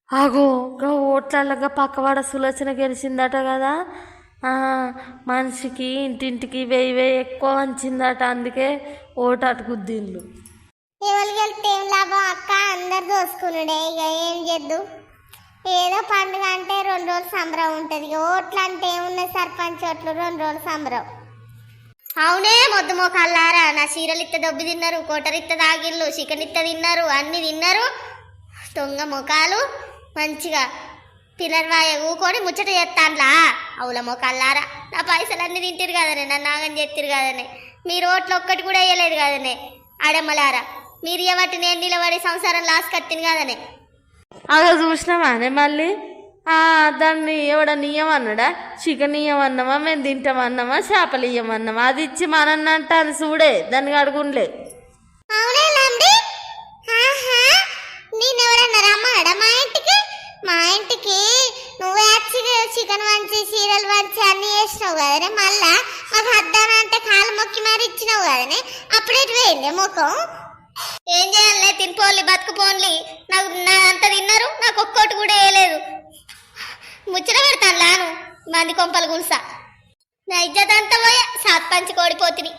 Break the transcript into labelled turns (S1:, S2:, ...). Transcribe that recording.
S1: ఆగో గా ఓట్లగా పక్కవాడ సులోచన గెలిచిందట కదా. మనిషికి ఇంటింటికి 1000 ఎక్కువ వంచిందట, అందుకే ఓటు అటుకుద్దిండ్లు.
S2: ఎవరు గెలిస్తే ఏం లాభం అక్క, అందరు దోసుకున్నాడే. ఇక ఏం చేద్దు, ఏదో పండుగ అంటే 2 రోజులు సంబరం ఉంటుంది. ఇక ఓట్లు అంటే ఏమున్నాయి, సర్పంచ్ ఓట్లు 2 రోజులు సంబరం. అవునే మొద్దు మోకాళ్ళారా, నా చీరలు ఇత్త దొబ్బి తిన్నారు, కోటరిత్త తాగిళ్ళు, చికెన్ ఇత్త తిన్నారు, అన్ని తిన్నారు. దొంగ ముఖాలు మంచిగా పిల్లర్వాయ ఊకొని ముచ్చట చేస్తాన్లా. అవుల మోకాళ్ళారా, నా పైసలన్నీ తింటారు కదనే, నన్ను నాగం చేతిరు కదనే. మీరు ఓట్లు ఒక్కటి కూడా వేయలేదు కదనే ఆడమ్మలారా. మీరు ఇవ్వటి నేను నిలబడి సంసారం లాస్ కత్తిని కదనే.
S1: అదో చూసినామానే మళ్ళీ దాన్ని ఎవడన్నా ఇయ్యమన్నాడా? చికెన్ ఇయ్యమన్నామా, మేము తింటామన్నామా, చేపలు ఇయ్యమన్నామా? అది ఇచ్చి మనన్నంట అది చూడే, దాన్ని అడుగుండే.
S2: అవునే నండి, నేను ఎవరన్నా రమ్మడా మా ఇంటికి? మా ఇంటికి నువ్వే చికెన్ వంచి చీరలు వంచి అన్ని చేసినావు కదనే. మళ్ళా మాకు అద్దానంటే కాలు మొక్కి మరి ఇచ్చినావు కదనే. అప్పుడే పోయింది ముఖం. ఏం చేయాలి, తినిపోన్లి బతుకుపోన్లి. నాకు నా అంత తిన్నారు, నాకు ఒక్కోటి కూడా వేయలేదు. ముచ్చట పెడతాను లాను మంది కొంపలు గుల్సా. నా ఇజ్జత్ అంతా పోయా, సాత్ పంచి కోడిపోతుంది.